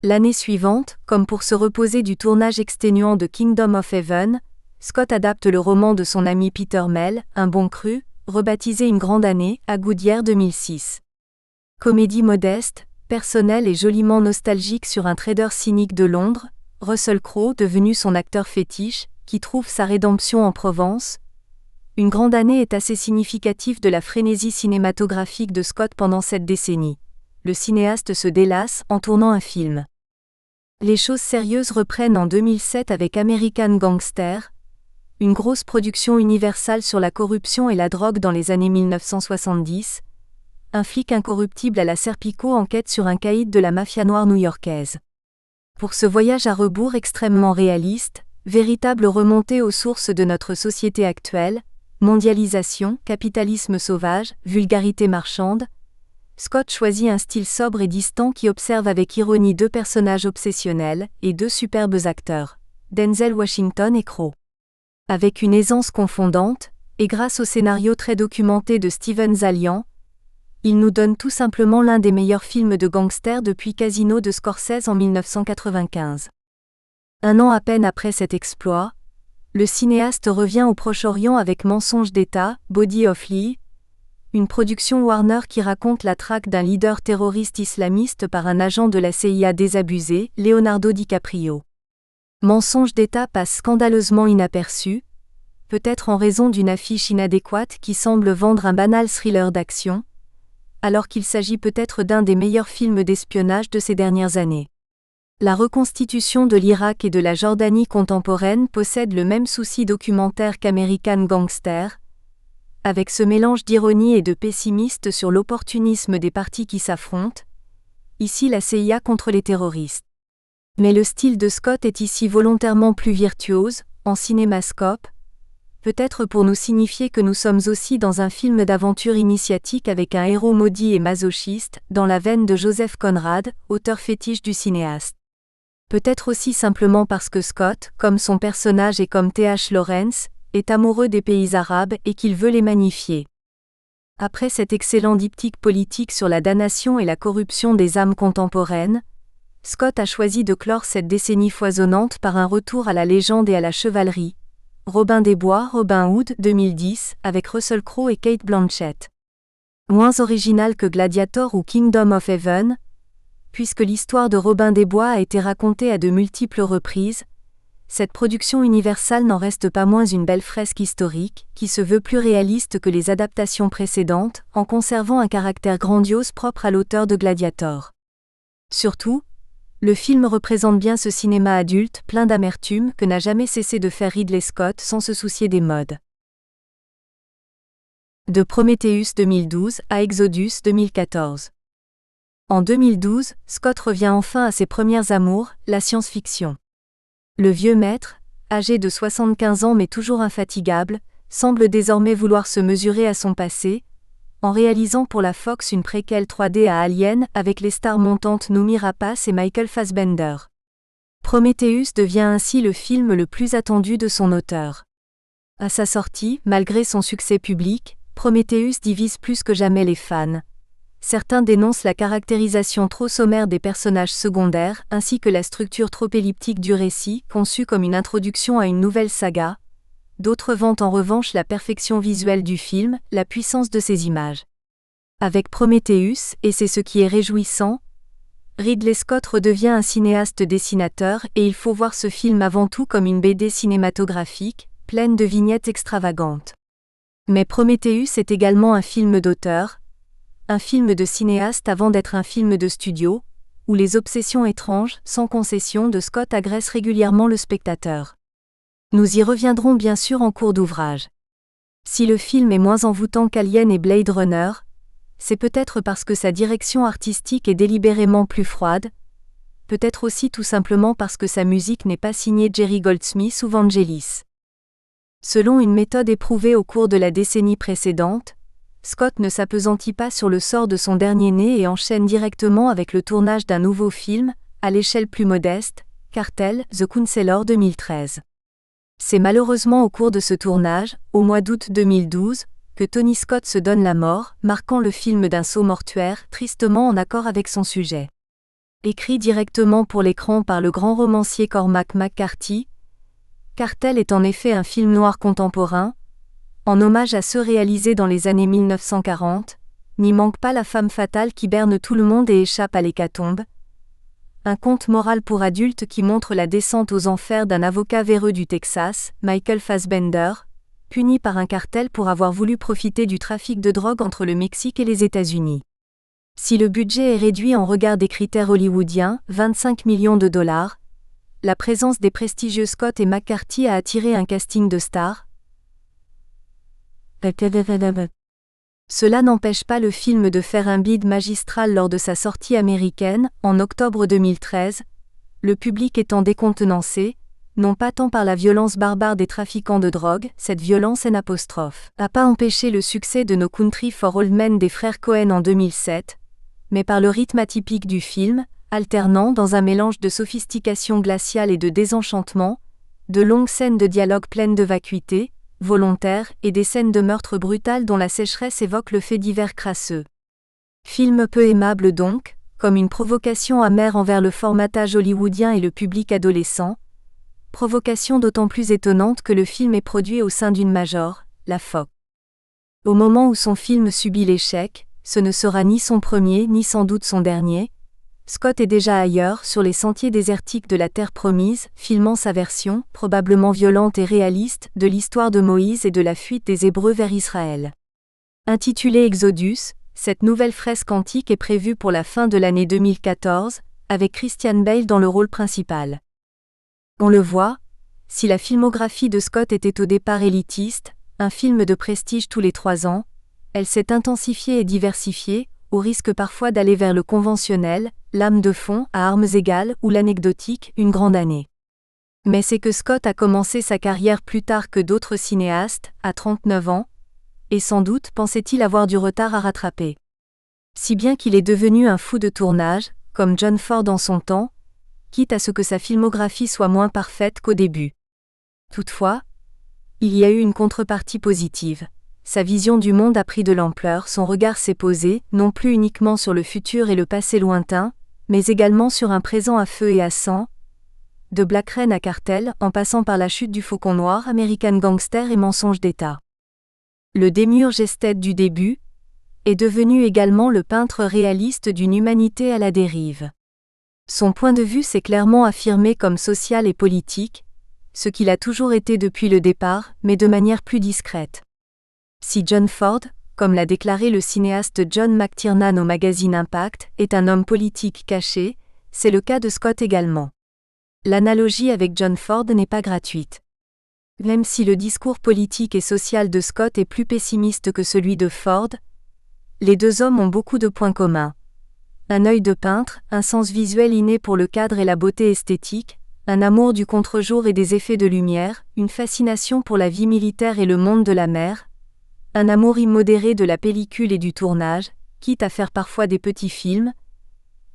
L'année suivante, comme pour se reposer du tournage exténuant de Kingdom of Heaven, Scott adapte le roman de son ami Peter Mell, Un bon cru, rebaptisé Une grande année, à Goodyear 2006. Comédie modeste, personnelle et joliment nostalgique sur un trader cynique de Londres, Russell Crowe devenu son acteur fétiche, qui trouve sa rédemption en Provence. Une grande année est assez significatif de la frénésie cinématographique de Scott pendant cette décennie. Le cinéaste se délasse en tournant un film. Les choses sérieuses reprennent en 2007 avec American Gangster, une grosse production universelle sur la corruption et la drogue dans les années 1970. Un flic incorruptible à la Serpico enquête sur un caïd de la mafia noire new-yorkaise. Pour ce voyage à rebours extrêmement réaliste, véritable remontée aux sources de notre société actuelle, mondialisation, capitalisme sauvage, vulgarité marchande, Scott choisit un style sobre et distant qui observe avec ironie deux personnages obsessionnels et deux superbes acteurs, Denzel Washington et Crowe. Avec une aisance confondante, et grâce au scénario très documenté de Steven Zaillian, il nous donne tout simplement l'un des meilleurs films de gangsters depuis Casino de Scorsese en 1995. Un an à peine après cet exploit, le cinéaste revient au Proche-Orient avec Mensonge d'État, Body of Lee, une production Warner qui raconte la traque d'un leader terroriste islamiste par un agent de la CIA désabusé, Leonardo DiCaprio. Mensonge d'État passe scandaleusement inaperçu, peut-être en raison d'une affiche inadéquate qui semble vendre un banal thriller d'action, alors qu'il s'agit peut-être d'un des meilleurs films d'espionnage de ces dernières années. La reconstitution de l'Irak et de la Jordanie contemporaine possède le même souci documentaire qu'American Gangster, avec ce mélange d'ironie et de pessimiste sur l'opportunisme des partis qui s'affrontent, ici la CIA contre les terroristes. Mais le style de Scott est ici volontairement plus virtuose, en cinémascope, peut-être pour nous signifier que nous sommes aussi dans un film d'aventure initiatique avec un héros maudit et masochiste, dans la veine de Joseph Conrad, auteur fétiche du cinéaste. Peut-être aussi simplement parce que Scott, comme son personnage et comme T.H. Lawrence, est amoureux des pays arabes et qu'il veut les magnifier. Après cet excellent diptyque politique sur la damnation et la corruption des âmes contemporaines, Scott a choisi de clore cette décennie foisonnante par un retour à la légende et à la chevalerie. Robin des Bois, Robin Hood, 2010, avec Russell Crowe et Cate Blanchett. Moins original que Gladiator ou Kingdom of Heaven, puisque l'histoire de Robin des Bois a été racontée à de multiples reprises, cette production universelle n'en reste pas moins une belle fresque historique, qui se veut plus réaliste que les adaptations précédentes, en conservant un caractère grandiose propre à l'auteur de Gladiator. Surtout, le film représente bien ce cinéma adulte, plein d'amertume, que n'a jamais cessé de faire Ridley Scott sans se soucier des modes. De Prometheus 2012 à Exodus 2014. En 2012, Scott revient enfin à ses premières amours, la science-fiction. Le vieux maître, âgé de 75 ans mais toujours infatigable, semble désormais vouloir se mesurer à son passé, en réalisant pour la Fox une préquelle 3D à Alien avec les stars montantes Noomi Rapace et Michael Fassbender. Prometheus devient ainsi le film le plus attendu de son auteur. À sa sortie, malgré son succès public, Prometheus divise plus que jamais les fans. Certains dénoncent la caractérisation trop sommaire des personnages secondaires ainsi que la structure trop elliptique du récit, conçue comme une introduction à une nouvelle saga. D'autres vantent en revanche la perfection visuelle du film, la puissance de ses images. Avec Prometheus, et c'est ce qui est réjouissant, Ridley Scott redevient un cinéaste-dessinateur et il faut voir ce film avant tout comme une BD cinématographique, pleine de vignettes extravagantes. Mais Prometheus est également un film d'auteur, un film de cinéaste avant d'être un film de studio, où les obsessions étranges, sans concession de Scott agressent régulièrement le spectateur. Nous y reviendrons bien sûr en cours d'ouvrage. Si le film est moins envoûtant qu'Alien et Blade Runner, c'est peut-être parce que sa direction artistique est délibérément plus froide, peut-être aussi tout simplement parce que sa musique n'est pas signée Jerry Goldsmith ou Vangelis. Selon une méthode éprouvée au cours de la décennie précédente, Scott ne s'appesantit pas sur le sort de son dernier-né et enchaîne directement avec le tournage d'un nouveau film, à l'échelle plus modeste, Cartel, The Counselor 2013. C'est malheureusement au cours de ce tournage, au mois d'août 2012, que Tony Scott se donne la mort, marquant le film d'un saut mortuaire, tristement en accord avec son sujet. Écrit directement pour l'écran par le grand romancier Cormac McCarthy, Cartel est en effet un film noir contemporain, en hommage à ceux réalisés dans les années 1940, n'y manque pas la femme fatale qui berne tout le monde et échappe à l'hécatombe. Un conte moral pour adultes qui montre la descente aux enfers d'un avocat véreux du Texas, Michael Fassbender, puni par un cartel pour avoir voulu profiter du trafic de drogue entre le Mexique et les États-Unis. Si le budget est réduit en regard des critères hollywoodiens, 25 millions de dollars, la présence des prestigieux Scott et McCarthy a attiré un casting de stars. Cela n'empêche pas le film de faire un bid magistral lors de sa sortie américaine, en octobre 2013, le public étant décontenancé, non pas tant par la violence barbare des trafiquants de drogue, cette violence n'a pas empêché le succès de No Country for Old Men des frères Coen en 2007, mais par le rythme atypique du film, alternant dans un mélange de sophistication glaciale et de désenchantement, de longues scènes de dialogue pleines de vacuité, volontaires, et des scènes de meurtre brutal dont la sécheresse évoque le fait divers crasseux. Film peu aimable donc, comme une provocation amère envers le formatage hollywoodien et le public adolescent, provocation d'autant plus étonnante que le film est produit au sein d'une major, la Fox. Au moment où son film subit l'échec, ce ne sera ni son premier ni sans doute son dernier, Scott est déjà ailleurs, sur les sentiers désertiques de la Terre Promise, filmant sa version, probablement violente et réaliste, de l'histoire de Moïse et de la fuite des Hébreux vers Israël. Intitulée Exodus, cette nouvelle fresque antique est prévue pour la fin de l'année 2014, avec Christian Bale dans le rôle principal. On le voit, si la filmographie de Scott était au départ élitiste, un film de prestige tous les 3 ans, elle s'est intensifiée et diversifiée, au risque parfois d'aller vers le conventionnel, l'âme de fond, à armes égales, ou l'anecdotique, une grande année. Mais c'est que Scott a commencé sa carrière plus tard que d'autres cinéastes, à 39 ans, et sans doute pensait-il avoir du retard à rattraper. Si bien qu'il est devenu un fou de tournage, comme John Ford en son temps, quitte à ce que sa filmographie soit moins parfaite qu'au début. Toutefois, il y a eu une contrepartie positive. Sa vision du monde a pris de l'ampleur, son regard s'est posé, non plus uniquement sur le futur et le passé lointain, mais également sur un présent à feu et à sang, de Black Rain à Cartel, en passant par la chute du Faucon Noir, American Gangster et Mensonge d'État. Le démiurge esthète du début est devenu également le peintre réaliste d'une humanité à la dérive. Son point de vue s'est clairement affirmé comme social et politique, ce qu'il a toujours été depuis le départ, mais de manière plus discrète. Si John Ford, comme l'a déclaré le cinéaste John McTiernan au magazine Impact, est un homme politique caché, c'est le cas de Scott également. L'analogie avec John Ford n'est pas gratuite. Même si le discours politique et social de Scott est plus pessimiste que celui de Ford, les deux hommes ont beaucoup de points communs. Un œil de peintre, un sens visuel inné pour le cadre et la beauté esthétique, un amour du contre-jour et des effets de lumière, une fascination pour la vie militaire et le monde de la mer, un amour immodéré de la pellicule et du tournage, quitte à faire parfois des petits films,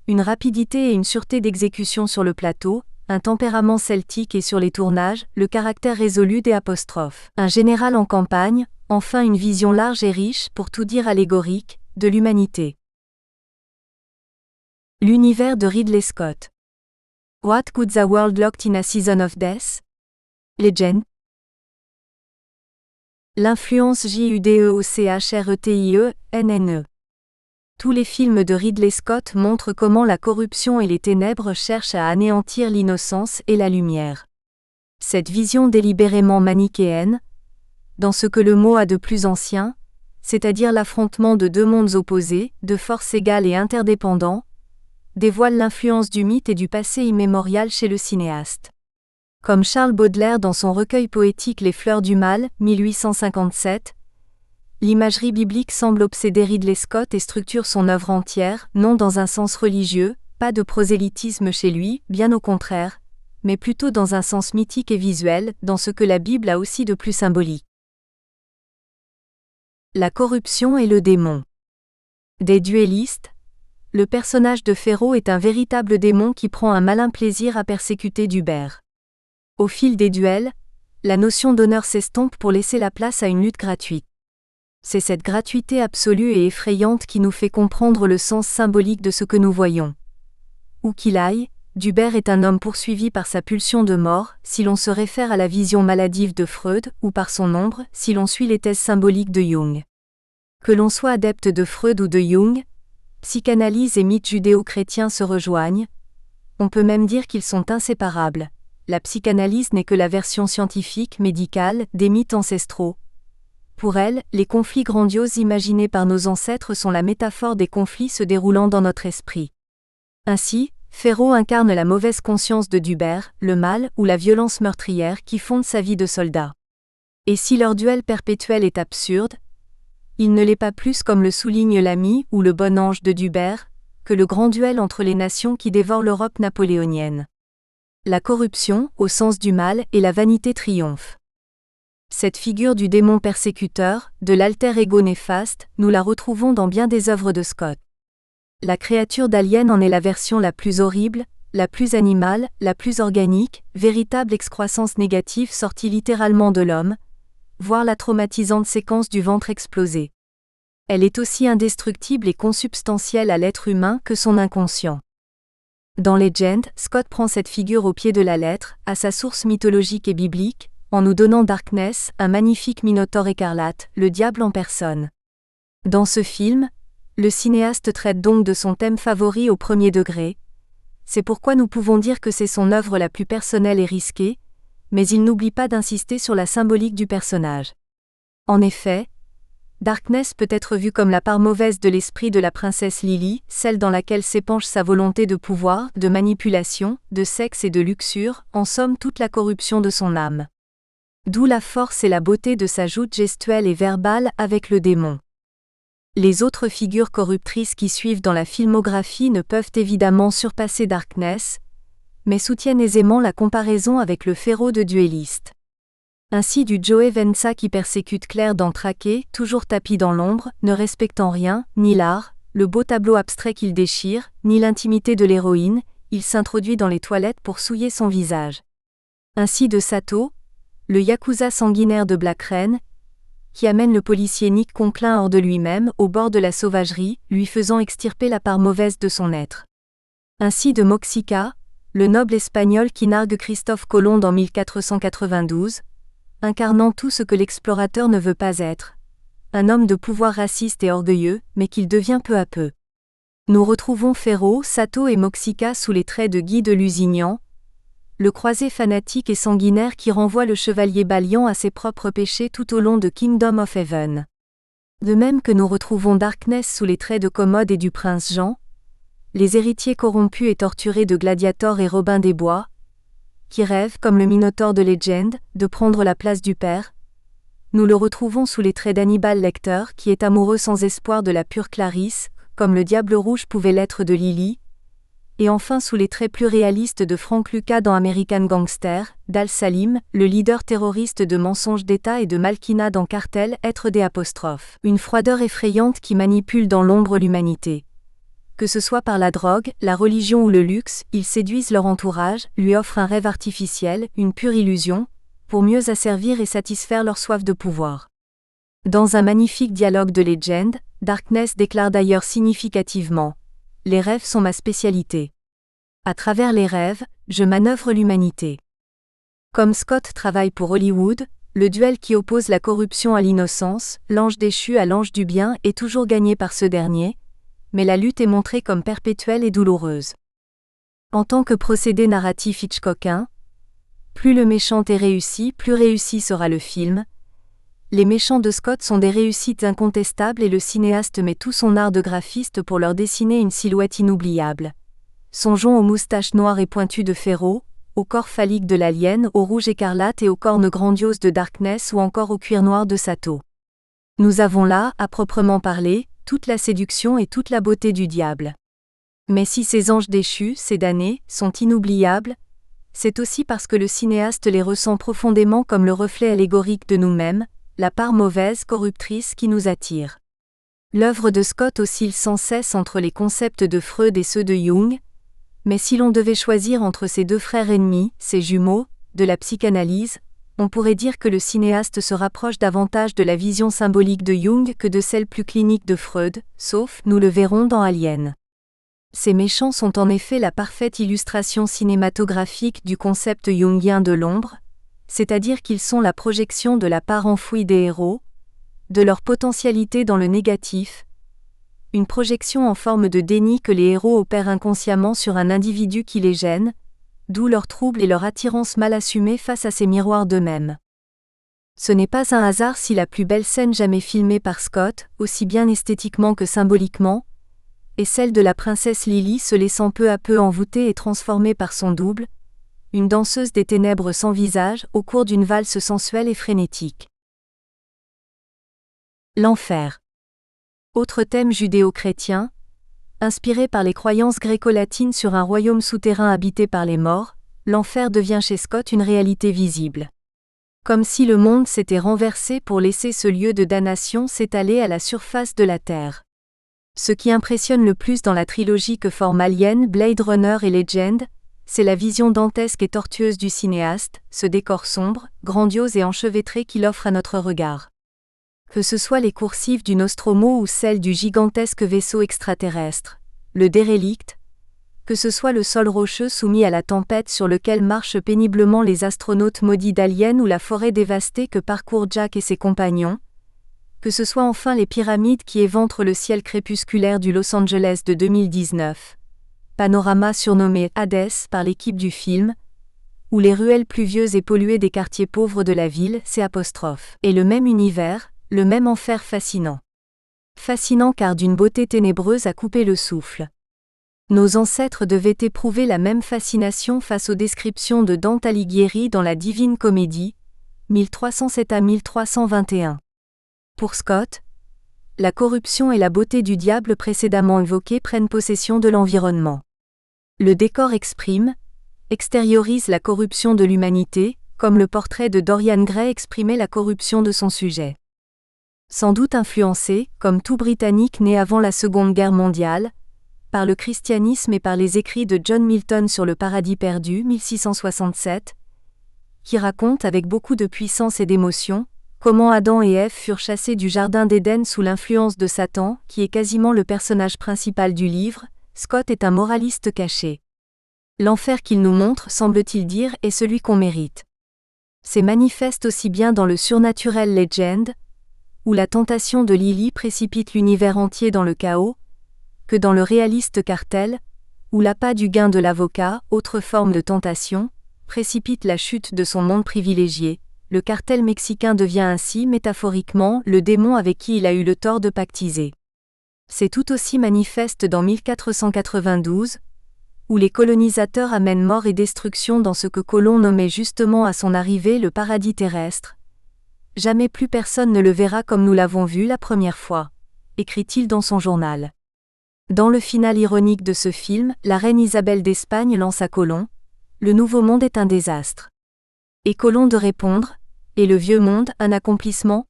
une rapidité et une sûreté d'exécution sur le plateau, un tempérament celtique et sur les tournages, le caractère résolu des apostrophes. Un général en campagne, enfin une vision large et riche, pour tout dire allégorique, de l'humanité. L'univers de Ridley Scott. What could the world locked in a season of death? Legend. L'influence JUDEOCHRETIE-NNE. Tous les films de Ridley Scott montrent comment la corruption et les ténèbres cherchent à anéantir l'innocence et la lumière. Cette vision délibérément manichéenne, dans ce que le mot a de plus ancien, c'est-à-dire l'affrontement de deux mondes opposés, de forces égales et interdépendants, dévoile l'influence du mythe et du passé immémorial chez le cinéaste. Comme Charles Baudelaire dans son recueil poétique Les Fleurs du Mal, 1857, l'imagerie biblique semble obséder Ridley Scott et structure son œuvre entière, non dans un sens religieux, pas de prosélytisme chez lui, bien au contraire, mais plutôt dans un sens mythique et visuel, dans ce que la Bible a aussi de plus symbolique. La corruption et le démon. Des duellistes, le personnage de Pharaoh est un véritable démon qui prend un malin plaisir à persécuter Dubert. Au fil des duels, la notion d'honneur s'estompe pour laisser la place à une lutte gratuite. C'est cette gratuité absolue et effrayante qui nous fait comprendre le sens symbolique de ce que nous voyons. Où qu'il aille, Dubert est un homme poursuivi par sa pulsion de mort, si l'on se réfère à la vision maladive de Freud, ou par son ombre, si l'on suit les thèses symboliques de Jung. Que l'on soit adepte de Freud ou de Jung, psychanalyse et mythe judéo-chrétien se rejoignent, on peut même dire qu'ils sont inséparables. La psychanalyse n'est que la version scientifique, médicale, des mythes ancestraux. Pour elle, les conflits grandioses imaginés par nos ancêtres sont la métaphore des conflits se déroulant dans notre esprit. Ainsi, Pharaoh incarne la mauvaise conscience de Dubert, le mal ou la violence meurtrière qui fonde sa vie de soldat. Et si leur duel perpétuel est absurde, il ne l'est pas plus, comme le souligne l'ami ou le bon ange de Dubert, que le grand duel entre les nations qui dévorent l'Europe napoléonienne. La corruption, au sens du mal, et la vanité triomphent. Cette figure du démon persécuteur, de l'alter ego néfaste, nous la retrouvons dans bien des œuvres de Scott. La créature d'Alien en est la version la plus horrible, la plus animale, la plus organique, véritable excroissance négative sortie littéralement de l'homme, voire la traumatisante séquence du ventre explosé. Elle est aussi indestructible et consubstantielle à l'être humain que son inconscient. Dans Legend, Scott prend cette figure au pied de la lettre, à sa source mythologique et biblique, en nous donnant Darkness, un magnifique Minotaure écarlate, le diable en personne. Dans ce film, le cinéaste traite donc de son thème favori au premier degré. C'est pourquoi nous pouvons dire que c'est son œuvre la plus personnelle et risquée, mais il n'oublie pas d'insister sur la symbolique du personnage. En effet, Darkness peut être vu comme la part mauvaise de l'esprit de la princesse Lily, celle dans laquelle s'épanche sa volonté de pouvoir, de manipulation, de sexe et de luxure, en somme toute la corruption de son âme. D'où la force et la beauté de sa joute gestuelle et verbale avec le démon. Les autres figures corruptrices qui suivent dans la filmographie ne peuvent évidemment surpasser Darkness, mais soutiennent aisément la comparaison avec le féroce de duelliste. Ainsi du Joey Venza qui persécute Claire dans Traqué, toujours tapi dans l'ombre, ne respectant rien, ni l'art, le beau tableau abstrait qu'il déchire, ni l'intimité de l'héroïne, il s'introduit dans les toilettes pour souiller son visage. Ainsi de Sato, le yakuza sanguinaire de Black Rain, qui amène le policier Nick Conklin hors de lui-même, au bord de la sauvagerie, lui faisant extirper la part mauvaise de son être. Ainsi de Moxica, le noble espagnol qui nargue Christophe Colomb en 1492, incarnant tout ce que l'explorateur ne veut pas être. Un homme de pouvoir raciste et orgueilleux, mais qu'il devient peu à peu. Nous retrouvons Ferro, Sato et Moxica sous les traits de Guy de Lusignan, le croisé fanatique et sanguinaire qui renvoie le chevalier Balian à ses propres péchés tout au long de Kingdom of Heaven. De même que nous retrouvons Darkness sous les traits de Commode et du prince Jean, les héritiers corrompus et torturés de Gladiator et Robin des Bois, qui rêvent, comme le Minotaure de Legend, de prendre la place du père. Nous le retrouvons sous les traits d'Hannibal Lecter qui est amoureux sans espoir de la pure Clarisse, comme le Diable Rouge pouvait l'être de Lily, et enfin sous les traits plus réalistes de Frank Lucas dans American Gangster, d'Al Salim, le leader terroriste de Mensonges d'État et de Malkina dans Cartel, être des apostrophes. Une froideur effrayante qui manipule dans l'ombre l'humanité. Que ce soit par la drogue, la religion ou le luxe, ils séduisent leur entourage, lui offrent un rêve artificiel, une pure illusion, pour mieux asservir et satisfaire leur soif de pouvoir. Dans un magnifique dialogue de Legend, Darkness déclare d'ailleurs significativement « Les rêves sont ma spécialité. À travers les rêves, je manœuvre l'humanité. » Comme Scott travaille pour Hollywood, le duel qui oppose la corruption à l'innocence, l'ange déchu à l'ange du bien est toujours gagné par ce dernier, mais la lutte est montrée comme perpétuelle et douloureuse. En tant que procédé narratif hitchcockien, plus le méchant est réussi, plus réussi sera le film. Les méchants de Scott sont des réussites incontestables et le cinéaste met tout son art de graphiste pour leur dessiner une silhouette inoubliable. Songeons aux moustaches noires et pointues de Ferro, au corps phallique de l'alien, au rouge écarlate et aux cornes grandioses de Darkness ou encore au cuir noir de Sato. Nous avons là, à proprement parler, toute la séduction et toute la beauté du diable. Mais si ces anges déchus, ces damnés, sont inoubliables, c'est aussi parce que le cinéaste les ressent profondément comme le reflet allégorique de nous-mêmes, la part mauvaise, corruptrice qui nous attire. L'œuvre de Scott oscille sans cesse entre les concepts de Freud et ceux de Jung, mais si l'on devait choisir entre ces deux frères ennemis, ces jumeaux, de la psychanalyse, on pourrait dire que le cinéaste se rapproche davantage de la vision symbolique de Jung que de celle plus clinique de Freud, sauf, nous le verrons dans Alien. Ces méchants sont en effet la parfaite illustration cinématographique du concept jungien de l'ombre, c'est-à-dire qu'ils sont la projection de la part enfouie des héros, de leur potentialité dans le négatif, une projection en forme de déni que les héros opèrent inconsciemment sur un individu qui les gêne, d'où leur trouble et leur attirance mal assumée face à ces miroirs d'eux-mêmes. Ce n'est pas un hasard si la plus belle scène jamais filmée par Scott, aussi bien esthétiquement que symboliquement, est celle de la princesse Lily se laissant peu à peu envoûter et transformer par son double, une danseuse des ténèbres sans visage, au cours d'une valse sensuelle et frénétique. L'enfer. Autre thème judéo-chrétien, inspiré par les croyances gréco-latines sur un royaume souterrain habité par les morts, l'enfer devient chez Scott une réalité visible. Comme si le monde s'était renversé pour laisser ce lieu de damnation s'étaler à la surface de la Terre. Ce qui impressionne le plus dans la trilogie que forment Alien, Blade Runner et Legend, c'est la vision dantesque et tortueuse du cinéaste, ce décor sombre, grandiose et enchevêtré qu'il offre à notre regard. Que ce soit les coursives du Nostromo ou celles du gigantesque vaisseau extraterrestre, le Dérélicte, Que ce soit le sol rocheux soumis à la tempête sur lequel marchent péniblement les astronautes maudits d'Alien ou la forêt dévastée que parcourent Jack et ses compagnons, que ce soit enfin les pyramides qui éventrent le ciel crépusculaire du Los Angeles de 2019, panorama surnommé Hades par l'équipe du film, ou les ruelles pluvieuses et polluées des quartiers pauvres de la ville, et le même univers, le même enfer fascinant. Fascinant car d'une beauté ténébreuse à couper le souffle. Nos ancêtres devaient éprouver la même fascination face aux descriptions de Dante Alighieri dans la Divine Comédie, 1307 à 1321. Pour Scott, la corruption et la beauté du diable précédemment évoquées prennent possession de l'environnement. Le décor extériorise la corruption de l'humanité, comme le portrait de Dorian Gray exprimait la corruption de son sujet. Sans doute influencé, comme tout Britannique né avant la Seconde Guerre mondiale, par le christianisme et par les écrits de John Milton sur le paradis perdu, 1667, qui raconte avec beaucoup de puissance et d'émotion, comment Adam et Ève furent chassés du jardin d'Éden sous l'influence de Satan, qui est quasiment le personnage principal du livre. Scott est un moraliste caché. L'enfer qu'il nous montre, semble-t-il dire, est celui qu'on mérite. C'est manifeste aussi bien dans le Surnaturel Legend, où la tentation de Lily précipite l'univers entier dans le chaos, que dans le réaliste Cartel, où l'appât du gain de l'avocat, autre forme de tentation, précipite la chute de son monde privilégié. Le cartel mexicain devient ainsi, métaphoriquement, le démon avec qui il a eu le tort de pactiser. C'est tout aussi manifeste dans 1492, où les colonisateurs amènent mort et destruction dans ce que Colomb nommait justement à son arrivée le paradis terrestre. Jamais plus personne ne le verra comme nous l'avons vu la première fois, écrit-il dans son journal. Dans le final ironique de ce film, la reine Isabelle d'Espagne lance à Colomb « Le nouveau monde est un désastre ». Et Colomb de répondre « Et le vieux monde, un accomplissement ?»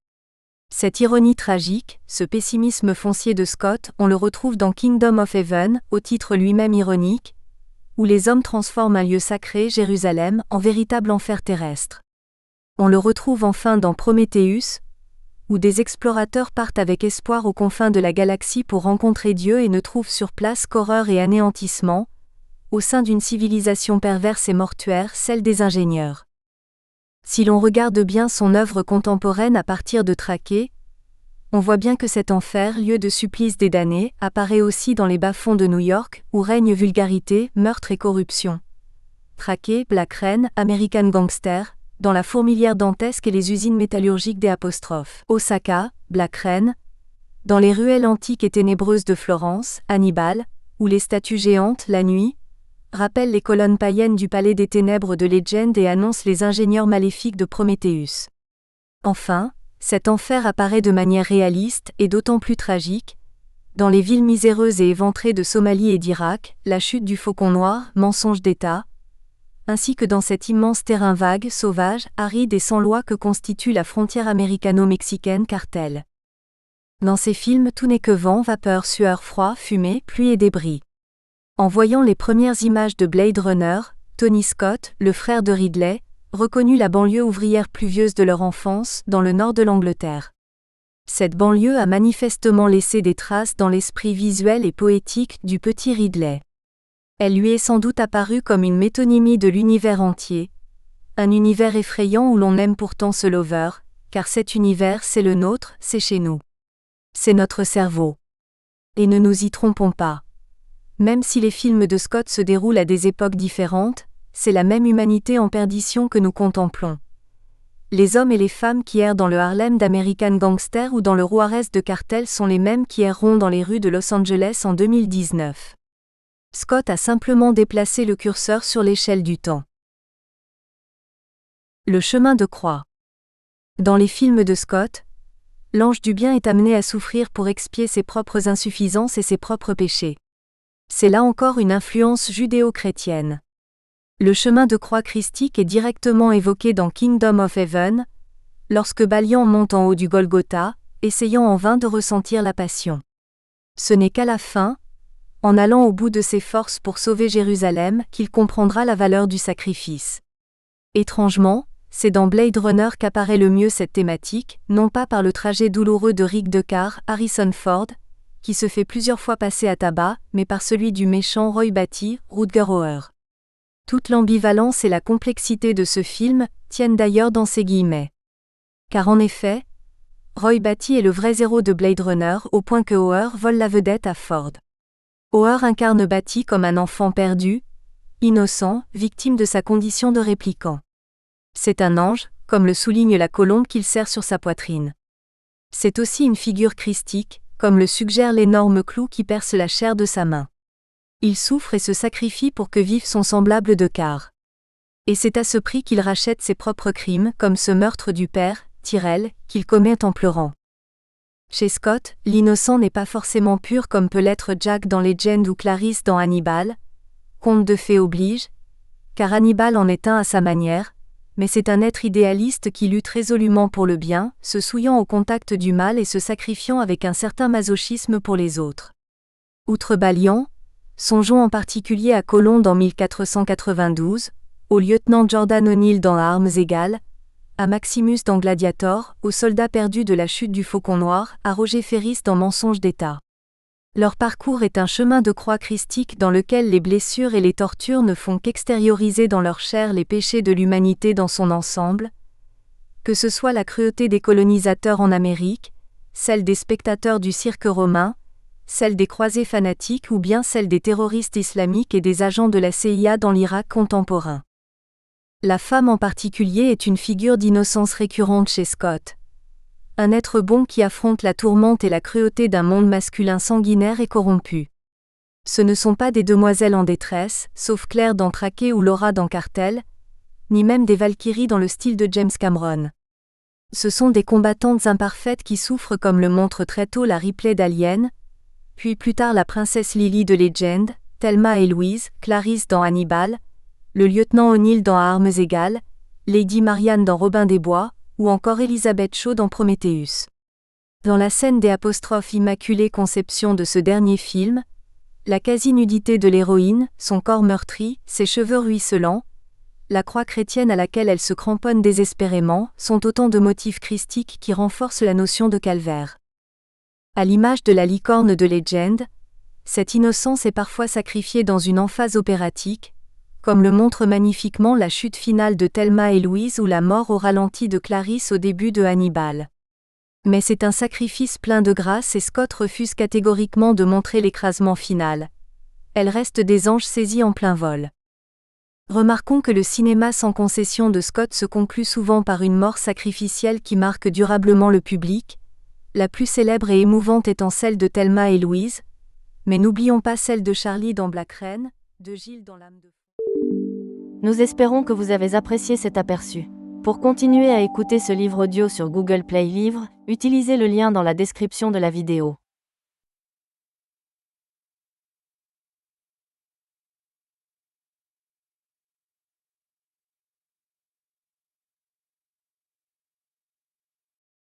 Cette ironie tragique, ce pessimisme foncier de Scott, on le retrouve dans Kingdom of Heaven, au titre lui-même ironique, où les hommes transforment un lieu sacré, Jérusalem, en véritable enfer terrestre. On le retrouve enfin dans Prometheus, où des explorateurs partent avec espoir aux confins de la galaxie pour rencontrer Dieu et ne trouvent sur place qu'horreur et anéantissement, au sein d'une civilisation perverse et mortuaire, celle des ingénieurs. Si l'on regarde bien son œuvre contemporaine à partir de Traqué, on voit bien que cet enfer, lieu de supplice des damnés, apparaît aussi dans les bas-fonds de New York, où règne vulgarité, meurtre et corruption. Traqué, Black Rain, American Gangster, dans la fourmilière dantesque et les usines métallurgiques des apostrophes. Osaka, Black Rain, dans les ruelles antiques et ténébreuses de Florence, Hannibal, où les statues géantes, la nuit, rappellent les colonnes païennes du palais des ténèbres de Legend et annoncent les ingénieurs maléfiques de Prométhéeus. Enfin, cet enfer apparaît de manière réaliste et d'autant plus tragique, dans les villes miséreuses et éventrées de Somalie et d'Irak, la chute du Faucon Noir, mensonge d'État, ainsi que dans cet immense terrain vague, sauvage, aride et sans loi que constitue la frontière américano-mexicaine Cartel. Dans ces films, tout n'est que vent, vapeur, sueur, froid, fumée, pluie et débris. En voyant les premières images de Blade Runner, Tony Scott, le frère de Ridley, reconnut la banlieue ouvrière pluvieuse de leur enfance, dans le nord de l'Angleterre. Cette banlieue a manifestement laissé des traces dans l'esprit visuel et poétique du petit Ridley. Elle lui est sans doute apparue comme une métonymie de l'univers entier, un univers effrayant où l'on aime pourtant ce lover, car cet univers c'est le nôtre, c'est chez nous. C'est notre cerveau. Et ne nous y trompons pas. Même si les films de Scott se déroulent à des époques différentes, c'est la même humanité en perdition que nous contemplons. Les hommes et les femmes qui errent dans le Harlem d'American Gangster ou dans le Juarez de Cartel sont les mêmes qui erreront dans les rues de Los Angeles en 2019. Scott a simplement déplacé le curseur sur l'échelle du temps. Le chemin de croix. Dans les films de Scott, l'ange du bien est amené à souffrir pour expier ses propres insuffisances et ses propres péchés. C'est là encore une influence judéo-chrétienne. Le chemin de croix christique est directement évoqué dans Kingdom of Heaven, lorsque Balian monte en haut du Golgotha, essayant en vain de ressentir la passion. Ce n'est qu'à la fin, en allant au bout de ses forces pour sauver Jérusalem, qu'il comprendra la valeur du sacrifice. Étrangement, c'est dans Blade Runner qu'apparaît le mieux cette thématique, non pas par le trajet douloureux de Rick Deckard, Harrison Ford, qui se fait plusieurs fois passer à tabac, mais par celui du méchant Roy Batty, Rutger Hauer. Toute l'ambivalence et la complexité de ce film tiennent d'ailleurs dans ces guillemets. Car en effet, Roy Batty est le vrai zéro de Blade Runner au point que Hauer vole la vedette à Ford. Hauer incarne Batty comme un enfant perdu, innocent, victime de sa condition de répliquant. C'est un ange, comme le souligne la colombe qu'il serre sur sa poitrine. C'est aussi une figure christique, comme le suggère l'énorme clou qui perce la chair de sa main. Il souffre et se sacrifie pour que vive son semblable de quart. Et c'est à ce prix qu'il rachète ses propres crimes, comme ce meurtre du père, Tyrell, qu'il commet en pleurant. Chez Scott, l'innocent n'est pas forcément pur comme peut l'être Jack dans Legend ou Clarice dans Hannibal. Conte de fées oblige, car Hannibal en est un à sa manière, mais c'est un être idéaliste qui lutte résolument pour le bien, se souillant au contact du mal et se sacrifiant avec un certain masochisme pour les autres. Outre Balian, songeons en particulier à Colomb dans 1492, au lieutenant Jordan O'Neill dans À armes égales, à Maximus dans Gladiator, au soldat perdu de la chute du Faucon Noir, à Roger Ferris dans Mensonge d'État. Leur parcours est un chemin de croix christique dans lequel les blessures et les tortures ne font qu'extérioriser dans leur chair les péchés de l'humanité dans son ensemble, que ce soit la cruauté des colonisateurs en Amérique, celle des spectateurs du cirque romain, celle des croisés fanatiques ou bien celle des terroristes islamiques et des agents de la CIA dans l'Irak contemporain. La femme en particulier est une figure d'innocence récurrente chez Scott. Un être bon qui affronte la tourmente et la cruauté d'un monde masculin sanguinaire et corrompu. Ce ne sont pas des demoiselles en détresse, sauf Claire dans Traqué ou Laura dans Cartel, ni même des Valkyries dans le style de James Cameron. Ce sont des combattantes imparfaites qui souffrent comme le montre très tôt la Ripley d'Alien, puis plus tard la princesse Lily de Legend, Thelma et Louise, Clarice dans Hannibal, le lieutenant O'Neill dans À armes égales, Lady Marianne dans Robin des Bois, ou encore Elizabeth Shaw dans Prometheus. Dans la scène des ' Immaculée Conception de ce dernier film, la quasi-nudité de l'héroïne, son corps meurtri, ses cheveux ruisselants, la croix chrétienne à laquelle elle se cramponne désespérément, sont autant de motifs christiques qui renforcent la notion de calvaire. À l'image de la licorne de Legend, cette innocence est parfois sacrifiée dans une emphase opératique, comme le montre magnifiquement la chute finale de Thelma et Louise ou la mort au ralenti de Clarice au début de Hannibal. Mais c'est un sacrifice plein de grâce et Scott refuse catégoriquement de montrer l'écrasement final. Elles restent des anges saisis en plein vol. Remarquons que le cinéma sans concession de Scott se conclut souvent par une mort sacrificielle qui marque durablement le public, la plus célèbre et émouvante étant celle de Thelma et Louise, mais n'oublions pas celle de Charlie dans Black Rain, de Gilles dans L'âme de... Nous espérons que vous avez apprécié cet aperçu. Pour continuer à écouter ce livre audio sur Google Play Livres, utilisez le lien dans la description de la vidéo.